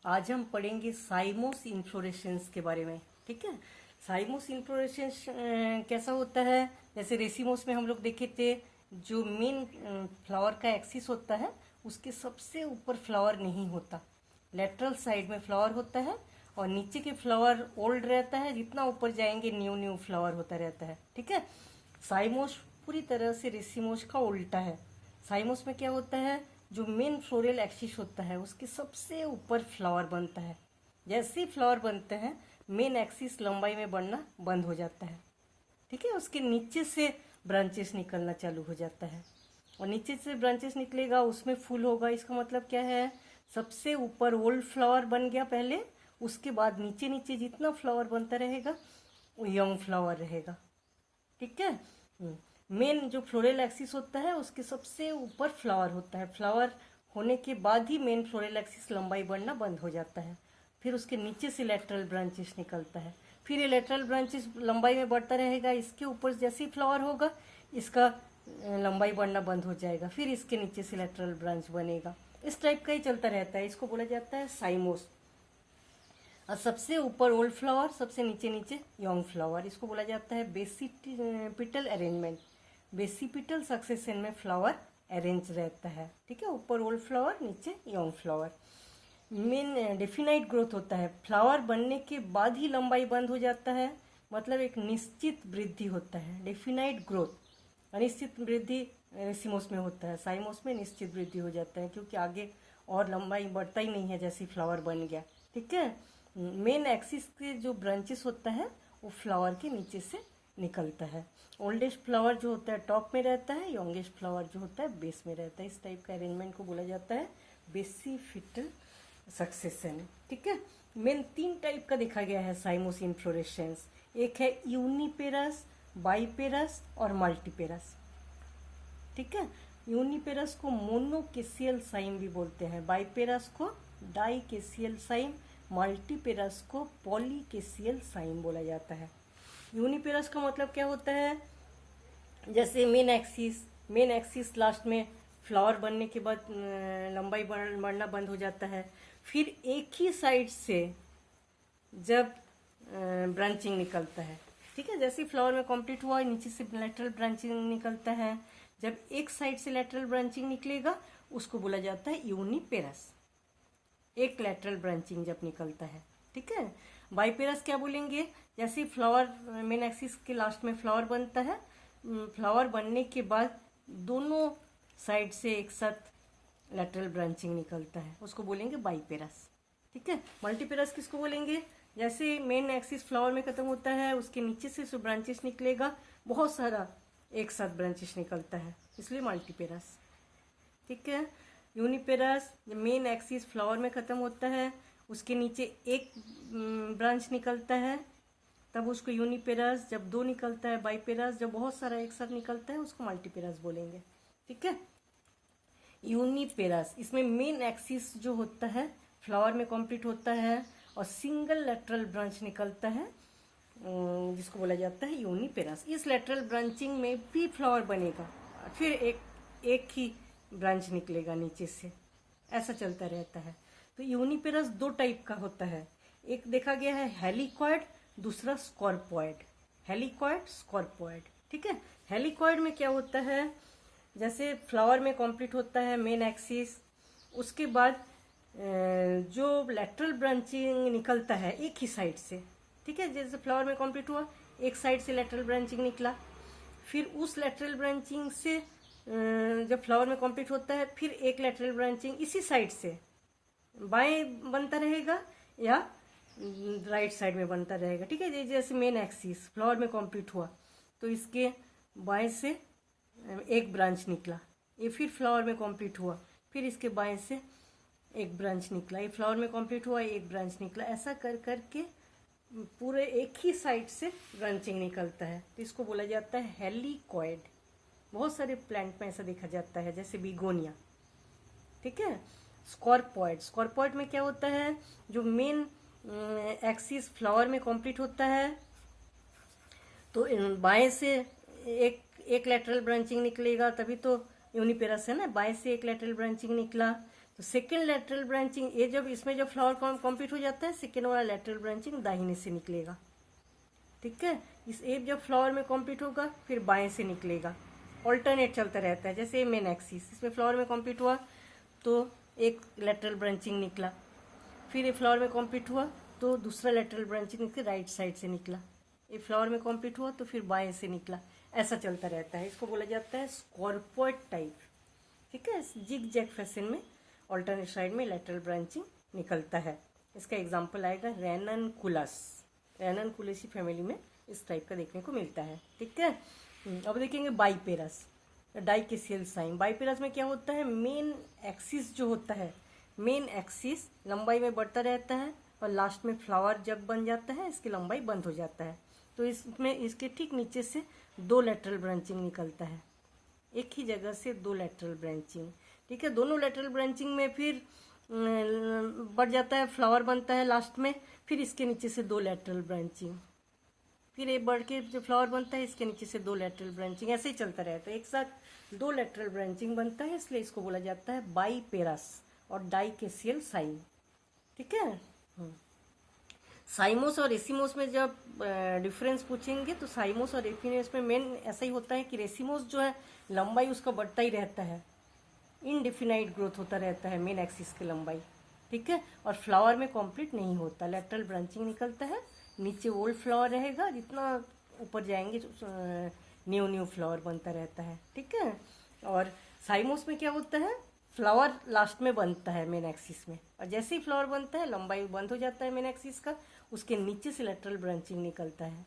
आज हम पढ़ेंगे साइमोस इन्फ्लोरेसेंस के बारे में। ठीक है, साइमोस इन्फ्लोरेसेंस कैसा होता है? जैसे रेसिमोस में हम लोग देखे थे, जो मेन फ्लावर का एक्सिस होता है उसके सबसे ऊपर फ्लावर नहीं होता, लेटरल साइड में फ्लावर होता है और नीचे के फ्लावर ओल्ड रहता है, जितना ऊपर जाएंगे न्यू न्यू फ्लावर होता रहता है। ठीक है, साइमोस पूरी तरह से रेसिमोस का उल्टा है। साइमोस में क्या होता है, जो मेन फ्लोरल एक्सिस होता है उसके सबसे ऊपर फ्लावर बनता है। जैसे ही फ्लावर बनते हैं मेन एक्सिस लंबाई में बढ़ना बंद हो जाता है। ठीक है, उसके नीचे से ब्रांचेस निकलना चालू हो जाता है और नीचे से ब्रांचेस निकलेगा, उसमें फूल होगा। इसका मतलब क्या है, सबसे ऊपर ओल्ड फ्लावर बन गया पहले, उसके बाद नीचे नीचे जितना फ्लावर बनता रहेगा वो यंग फ्लावर रहेगा। ठीक है, मेन जो फ्लोरल एक्सिस होता है उसके सबसे ऊपर फ्लावर होता है। फ्लावर होने के बाद ही मेन फ्लोरल एक्सिस लंबाई बढ़ना बंद हो जाता है। फिर उसके नीचे से लेटरल ब्रांचेस निकलता है। फिर ये लेटरल ब्रांचेस लंबाई में बढ़ता रहेगा। इसके ऊपर जैसे ही फ्लावर होगा इसका लंबाई बढ़ना बंद हो जाएगा। फिर इसके नीचे से लेटरल ब्रांच बनेगा। इस टाइप का ही चलता रहता है। इसको बोला जाता है साइमोस। और सबसे ऊपर ओल्ड फ्लावर, सबसे नीचे नीचे यंग फ्लावर। इसको बोला जाता है बेसिपिटल अरेंजमेंट। बेसिपिटल सक्सेशन में फ्लावर अरेंज रहता है। ठीक है, ऊपर ओल्ड फ्लावर, नीचे young flower. Main definite growth होता है। फ्लावर बनने के बाद ही लंबाई बंद हो जाता है, मतलब एक निश्चित वृद्धि होता है। डेफिनाइट ग्रोथ, अनिश्चित वृद्धि रेसिमोस में होता है। साइमोस में निश्चित वृद्धि हो जाता है, क्योंकि आगे और लंबाई बढ़ता ही नहीं है जैसे फ्लावर बन गया। ठीक है, मेन एक्सिस के जो ब्रांचेस होता है वो फ्लावर के नीचे से निकलता है। ओल्डेस्ट फ्लावर जो होता है टॉप में रहता है, यंगेस्ट फ्लावर जो होता है बेस में रहता है। इस टाइप का अरेंजमेंट को बोला जाता है बेसिफिटल सक्सेशन। ठीक है, मेन 3 टाइप का देखा गया है साइमोस इन्फ्लोरेसेंस। एक है यूनिपेरस, बाइपेरस और मल्टीपेरस। ठीक है, यूनिपेरस को मोनोकेसियल साइम भी बोलते हैं, बाइपेरस को डाइकेसियल साइम, मल्टीपेरस को पॉलीकेसियल साइम बोला जाता है। यूनिपेरस का मतलब क्या होता है, जैसे मेन एक्सिस लास्ट में फ्लावर बनने के बाद लंबाई बढ़ना बंद हो जाता है। फिर एक ही साइड से जब ब्रांचिंग निकलता है। ठीक है, जैसे फ्लावर में कंप्लीट हुआ नीचे से लेटरल ब्रांचिंग निकलता है। जब एक साइड से लेटरल ब्रांचिंग निकलेगा उसको बोला जाता है यूनिपेरस, एक लेटरल ब्रांचिंग जब निकलता है। ठीक है, बाइपेरस क्या बोलेंगे, जैसे फ्लावर मेन एक्सिस के लास्ट में फ्लावर बनता है, फ्लावर बनने के बाद दोनों साइड से एक साथ लेटरल ब्रांचिंग निकलता है, उसको बोलेंगे बाइपेरस। ठीक है, मल्टीपेरस किसको बोलेंगे, जैसे मेन एक्सिस फ्लावर में खत्म होता है उसके नीचे से जो ब्रांचेस निकलेगा बहुत सारा एक साथ ब्रांचेस निकलता है, इसलिए मल्टीपेरस। ठीक है, यूनिपेरस मेन एक्सिस फ्लावर में ख़त्म होता है उसके नीचे एक ब्रांच निकलता है तब उसको यूनिपेरस, जब 2 निकलता है बाइपेरस, जब बहुत सारा एक साथ निकलता है उसको मल्टीपेरस बोलेंगे। ठीक है, यूनिपेरस इसमें मेन एक्सिस जो होता है फ्लावर में कंप्लीट होता है और सिंगल लेटरल ब्रांच निकलता है, जिसको बोला जाता है यूनिपेरस। इस लेटरल ब्रांचिंग में भी फ्लावर बनेगा, फिर एक ही ब्रांच निकलेगा नीचे से, ऐसा चलता रहता है। तो यूनिपेरस 2 टाइप का होता है, एक देखा गया है हेलिकॉइड, दूसरा स्कॉर्पॉइड। Helicoid, scorpioid. ठीक है, हेलिकॉइड में क्या होता है, जैसे फ्लावर में कंप्लीट होता है मेन एक्सिस, उसके बाद जो लेटरल ब्रांचिंग निकलता है एक ही साइड से। ठीक है, जैसे फ्लावर में कंप्लीट हुआ एक साइड से लेटरल ब्रांचिंग निकला, फिर उस लेटरल ब्रांचिंग से जब फ्लावर में कंप्लीट होता है फिर एक लेटरल ब्रांचिंग इसी साइड से बाएं बनता रहेगा या राइट साइड में बनता रहेगा। ठीक है, जैसे मेन एक्सिस फ्लावर में कंप्लीट हुआ तो इसके बाएं से एक ब्रांच निकला, ये फिर फ्लावर में कंप्लीट हुआ, फिर इसके बाएं से एक ब्रांच निकला, ये फ्लावर में कंप्लीट हुआ एक ब्रांच निकला, ऐसा कर करके पूरे एक ही साइड से ब्रांचिंग निकलता है, तो इसको बोला जाता है हेलिकॉइड। बहुत सारे प्लांट में ऐसा देखा जाता है, जैसे बिगोनिया। ठीक है, स्कॉर्पॉइड, स्कॉर्पॉइड में क्या होता है, जो मेन एक्सिस फ्लावर में कंप्लीट होता है तो बाएं से एक लेटरल ब्रांचिंग निकलेगा, तभी तो यूनिपेरस है ना, बाएं से एक लेटरल ब्रांचिंग निकला, तो सेकेंड लेटरल ब्रांचिंग, ये जब इसमें जब फ्लावर कंप्लीट हो जाता है, सेकेंड वाला लेटरल ब्रांचिंग दाहिने से निकलेगा, ठीक है। इस एप जब फ्लावर में कंप्लीट होगा फिर बाएं से निकलेगा, ऑल्टरनेट चलता रहता है। जैसे मेन एक्सिस, इसमें फ्लावर में कंप्लीट हुआ तो एक लेटरल ब्रांचिंग निकला, फिर ये फ्लावर में कंप्लीट हुआ तो दूसरा लेटरल ब्रांचिंग निकल राइट साइड से निकला, ये फ्लावर में कंप्लीट हुआ तो फिर बाएं से निकला, ऐसा चलता रहता है। इसको बोला जाता है स्कॉर्पोइड टाइप, ठीक है। जिग जैग फैशन में ऑल्टरनेट साइड में लेटरल ब्रांचिंग निकलता है। इसका एग्जाम्पल आएगा रैननकुलस, रैननकुलेसी फैमिली में इस टाइप का देखने को मिलता है, ठीक है। अब देखेंगे बाइपेरस, डाइकेसियल साइन। बाइपेरस में क्या होता है, मेन एक्सिस जो होता है, मेन एक्सिस लंबाई में बढ़ता रहता है और लास्ट में फ्लावर जब बन जाता है इसकी लंबाई बंद हो जाता है। तो इसमें इसके ठीक नीचे से दो लेटरल ब्रांचिंग निकलता है, एक ही जगह से दो लेटरल ब्रांचिंग, ठीक है। दोनों लेटरल ब्रांचिंग में फिर बढ़ जाता है, फ्लावर बनता है लास्ट में, फिर इसके नीचे से दो लेटरल ब्रांचिंग, फिर ये बढ़ के जो फ्लावर बनता है इसके नीचे से दो लेटरल ब्रांचिंग, ऐसे ही चलता रहता है। एक साथ दो लेटरल ब्रांचिंग बनता है, इसलिए इसको बोला जाता है बाइपेरस और डाइकेसियल साइन, ठीक है। साइमोस और रेसिमोस में जब डिफरेंस पूछेंगे तो साइमोस और रेफिनोस में मेन ऐसा ही होता है कि रेसिमोस जो है लंबाई उसका बढ़ता ही रहता है, इनडिफिनाइट ग्रोथ होता रहता है मेन एक्सिस की लंबाई, ठीक है। और फ्लावर में कंप्लीट नहीं होता, लेटरल ब्रांचिंग निकलता है, नीचे ओल्ड फ्लावर रहेगा, जितना ऊपर जाएंगे न्यू न्यू फ्लावर बनता रहता है, ठीक है। और साइमोस में क्या होता है, फ्लावर लास्ट में बनता है मेन एक्सिस में, और जैसे ही फ्लावर बनता है लंबाई बंद हो जाता है मेन एक्सिस का, उसके नीचे से लेटरल ब्रांचिंग निकलता है।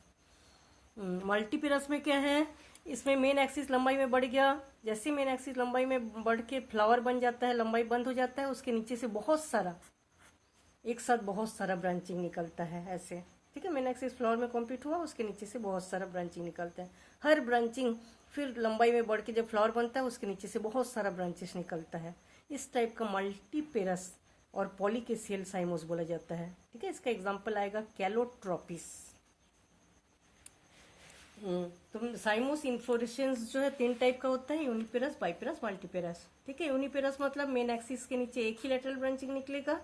मल्टीपेरस में क्या है, इसमें मेन एक्सिस लंबाई में बढ़ गया, जैसे मेन एक्सिस लंबाई में बढ़ के फ्लावर बन जाता है, लंबाई बंद हो जाता है, उसके नीचे से बहुत सारा, एक साथ बहुत सारा ब्रांचिंग निकलता है ऐसे, ठीक है। मेन एक्सिस फ्लावर में कंप्लीट हुआ, उसके नीचे से बहुत सारा ब्रांचिंग निकलता है, हर ब्रांचिंग फिर लंबाई में बढ़ के जब फ्लावर बनता है उसके नीचे से बहुत सारा ब्रांचेस निकलता है। इस टाइप का मल्टीपेरस और पॉलीकेसियल साइमोस बोला जाता है, ठीक है। इसका एग्जांपल आएगा कैलोट्रोपिस। तो साइमोस इन्फ्लोरेसेंस जो है तीन टाइप का होता है, यूनिपेरस, बाइपेरस, मल्टीपेरस, ठीक है। यूनिपेरस मतलब मेन एक्सिस के नीचे एक ही लेटरल ब्रांचिंग निकलेगा,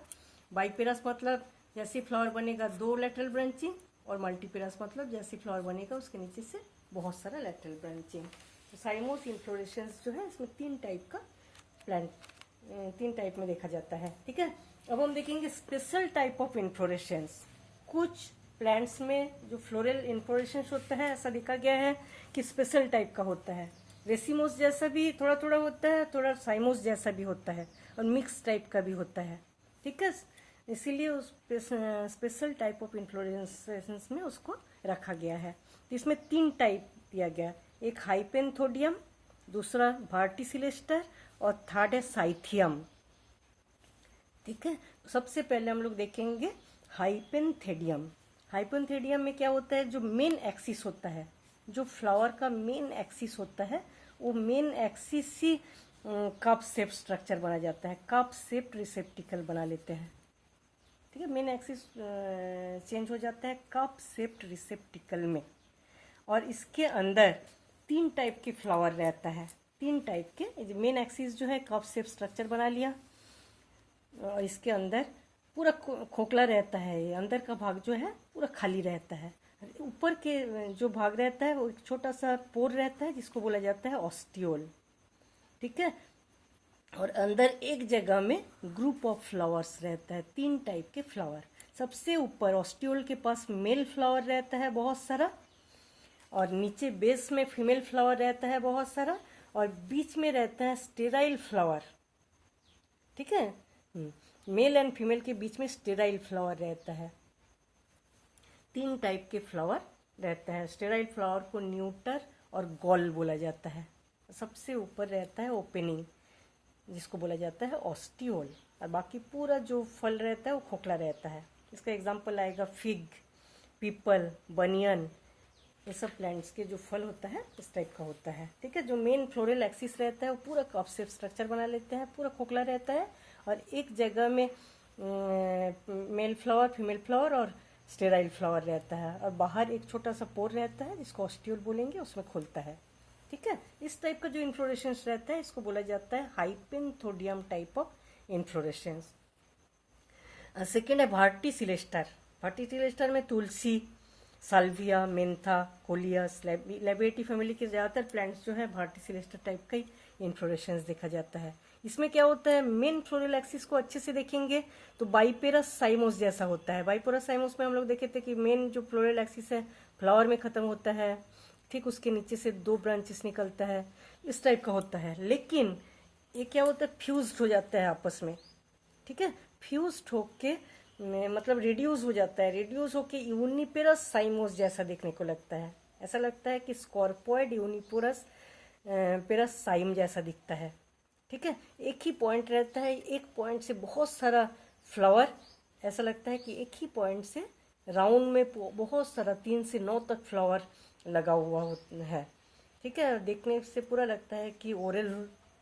बाइपेरस मतलब जैसे फ्लावर बनेगा दो लेटरल ब्रांचिंग, और मल्टीपेरस मतलब जैसे फ्लावर बनेगा उसके नीचे से बहुत सारा लेटरल ब्रांचिंग। तो साइमोस इन्फ्लोरेसेंस जो है इसमें तीन टाइप का प्लांट, तीन टाइप में देखा जाता है, ठीक है। अब हम देखेंगे स्पेशल टाइप ऑफ इन्फ्लोरेसेंस। कुछ प्लांट्स में जो फ्लोरल इन्फ्लोरेसेंस होता है ऐसा देखा गया है कि स्पेशल टाइप का होता है, रेसिमोस जैसा भी थोड़ा थोड़ा होता है, थोड़ा साइमोस जैसा भी होता है, और मिक्स टाइप का भी होता है, ठीक है। इसीलिए उस स्पेशल टाइप ऑफ इन्फ्लोरेसेंस में उसको रखा गया है। तो इसमें तीन टाइप दिया गया, एक हाइपेंथोडियम, दूसरा वार्टिसिलेस्टर, और थर्ड है साइथियम, ठीक है। तो सबसे पहले हम लोग देखेंगे हाइपेंथेडियम। हाइपेंथेडियम में क्या होता है, जो मेन एक्सिस होता है, जो फ्लावर का मेन एक्सिस होता है, वो मेन एक्सिस ही कप शेप स्ट्रक्चर बना जाता है, कप शेप्ड रिसेप्टिकल बना लेते हैं, ठीक है। मेन एक्सिस चेंज हो जाता है कप शेप्ड रिसेप्टिकल में, और इसके अंदर तीन टाइप के फ्लावर रहता है, तीन टाइप के। मेन एक्सिस जो है कप शेप स्ट्रक्चर बना लिया, और इसके अंदर पूरा खोखला रहता है, ये अंदर का भाग जो है पूरा खाली रहता है, ऊपर के जो भाग रहता है वो एक छोटा सा पोर रहता है जिसको बोला जाता है ऑस्टियोल, ठीक है। और अंदर एक जगह में ग्रुप ऑफ फ्लावर्स रहता है, तीन टाइप के फ्लावर। सबसे ऊपर ऑस्टियोल के पास मेल फ्लावर रहता है बहुत सारा, और नीचे बेस में फीमेल फ्लावर रहता है बहुत सारा, और बीच में रहता है स्टेराइल फ्लावर, ठीक है। मेल एंड फीमेल के बीच में स्टेराइल फ्लावर रहता है, तीन टाइप के फ्लावर रहता है। स्टेराइल फ्लावर को न्यूटर और गॉल बोला जाता है। सबसे ऊपर रहता है ओपनिंग जिसको बोला जाता है ऑस्टियोल, और बाकी पूरा जो फल रहता है वो खोखला रहता है। इसका एग्जांपल आएगा फिग, पीपल, बनियन, ये सब प्लांट्स के जो फल होता है इस टाइप का होता है, ठीक है। जो मेन फ्लोरल एक्सिस रहता है वो पूरा कप शेप स्ट्रक्चर बना लेते हैं, पूरा खोखला रहता है, और एक जगह में मेल फ्लावर, फीमेल फ्लावर और स्टेराइल फ्लावर रहता है, और बाहर एक छोटा सा पोर रहता है जिसको ऑस्टियोल बोलेंगे, उसमें खुलता है, ठीक है। इस टाइप का जो इन्फ्लोरेसेंस रहता है इसको बोला जाता है hypanthodium type of inflorescence. Second है भारती सिलेस्टर। भारती सिलेस्टर में तुलसी, साल्विया, मेंथा, कोलियस, लेबेटी फैमिली के ज़्यादातर प्लांट्स जो है भारती सिलेस्टर टाइप का ही इन्फ्लोरेसेंस देखा जाता है। इसमें क्या होता है, मेन फ्लोरल एक्सिस को अच्छे से देखेंगे तो बाइपेरस साइमोस जैसा होता है। बाइपेरस साइमोस में हम लोग देखे थे कि मेन जो फ्लोरल एक्सिस है फ्लावर में ख़त्म होता है, ठीक उसके नीचे से 2 ब्रांचेस निकलता है, इस टाइप का होता है। लेकिन ये क्या होता है, फ्यूज्ड हो जाता है आपस में, ठीक है, फ्यूज्ड होके मतलब रिड्यूस हो जाता है, रिड्यूस होके यूनिपेरस साइमोस जैसा देखने को लगता है। ऐसा लगता है कि स्कॉर्पोइड यूनिपोरस पेरस साइम जैसा दिखता है, ठीक है। एक ही पॉइंट रहता है, एक पॉइंट से बहुत सारा फ्लावर, ऐसा लगता है कि एक ही पॉइंट से राउंड में बहुत सारा 3 से 9 तक फ्लावर लगा हुआ है, ठीक है। देखने से पूरा लगता है कि ओरल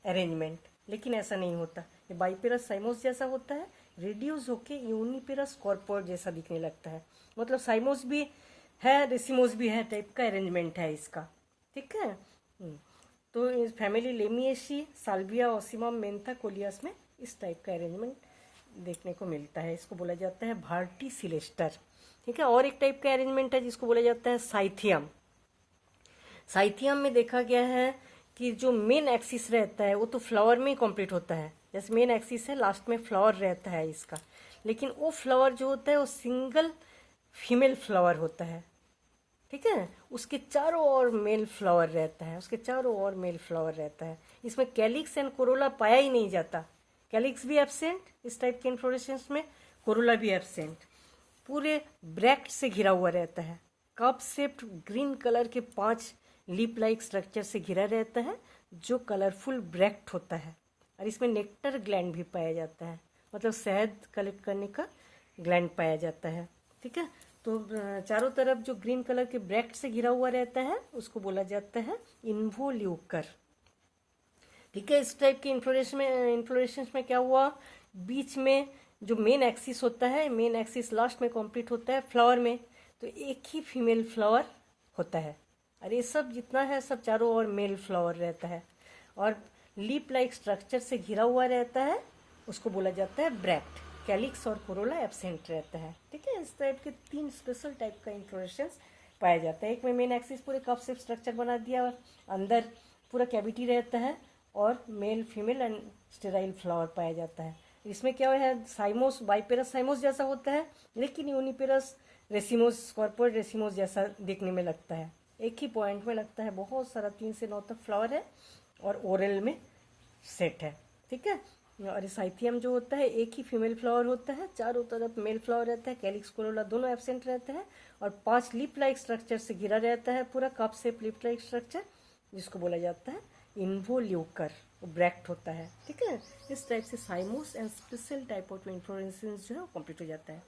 अरेंजमेंट, लेकिन ऐसा नहीं होता। ये बाइपेरस साइमोस जैसा होता है, रिड्यूस होके यूनिपेरस कॉर्पोरेट जैसा दिखने लगता है। मतलब साइमोस भी है, रेसिमोस भी है टाइप का अरेंजमेंट है इसका, ठीक है। तो इस family Lamiaceae, Salvia, Ocimum, Mentha, Coleus में इस टाइप का अरेंजमेंट देखने को मिलता है। इसको बोला जाता है भारती सिलेस्टर, ठीक है। और एक टाइप का अरेंजमेंट है जिसको बोला जाता है साइथियम। साइथियम में देखा गया है कि जो मेन एक्सिस रहता है वो तो फ्लावर में ही कंप्लीट होता है। जैसे मेन एक्सिस है, लास्ट में फ्लावर रहता है इसका, लेकिन वो फ्लावर जो होता है वो सिंगल फीमेल फ्लावर होता है, ठीक है। उसके चारों ओर मेल फ्लावर रहता है, उसके चारों ओर मेल फ्लावर रहता है। इसमें कैलिक्स एंड कोरोला पाया ही नहीं जाता, कैलिक्स भी एब्सेंट इस टाइप के इन्फ्लोरेसेंस में, कोरोला भी एब्सेंट। पूरे ब्रैक्ट से घिरा हुआ रहता है, कप शेप्ड ग्रीन कलर के 5 लीप लाइक स्ट्रक्चर से घिरा रहता है जो कलरफुल ब्रैक्ट होता है। और इसमें नेक्टर ग्लैंड भी पाया जाता है, मतलब शहद कलेक्ट करने का ग्लैंड पाया जाता है, ठीक है। तो चारों तरफ जो ग्रीन कलर के ब्रैक्ट से घिरा हुआ रहता है उसको बोला जाता है इन्वोल्यूकर, ठीक है। इस टाइप के इन्फ्लोरेसेंस में क्या हुआ, बीच में जो मेन एक्सिस होता है, मेन एक्सिस लास्ट में कंप्लीट होता है फ्लावर में, तो एक ही फीमेल फ्लावर होता है। और ये सब जितना है सब चारों ओर मेल फ्लावर रहता है और लीप लाइक स्ट्रक्चर से घिरा हुआ रहता है, उसको बोला जाता है ब्रैक्ट। कैलिक्स और कोरोला एब्सेंट रहता है, ठीक है। इस टाइप के 3 स्पेशल टाइप का इन्फ्लोरेसेंस पाया जाता है। एक में मेन एक्सिस पूरे कप शेप स्ट्रक्चर बना दिया, अंदर पूरा कैविटी रहता है और male female and sterile flower पाया जाता है। इसमें क्या है, साइमोस बाइपेरस साइमोस जैसा होता है, लेकिन यूनिपेरस रेसिमोस कॉर्पोरेट रेसिमोस जैसा देखने में लगता है। एक ही पॉइंट में लगता है बहुत सारा 3 से 9 तक फ्लावर है और ओरल में सेट है, ठीक है। और साइथियम जो होता है एक ही फीमेल फ्लावर होता है, चारों तरफ मेल फ्लावर रहता है, कैलिक्स कोरोला दोनों एब्सेंट रहते हैं और 5 लिप लाइक स्ट्रक्चर से घिरा रहता है, पूरा cup shape lip like structure, जिसको बोला जाता है इन्वोल्यूकर, वो ब्रैक्ट होता है, ठीक है। इस टाइप से साइमोस and special type of inflorescence जो है वो कंप्लीट हो जाता है।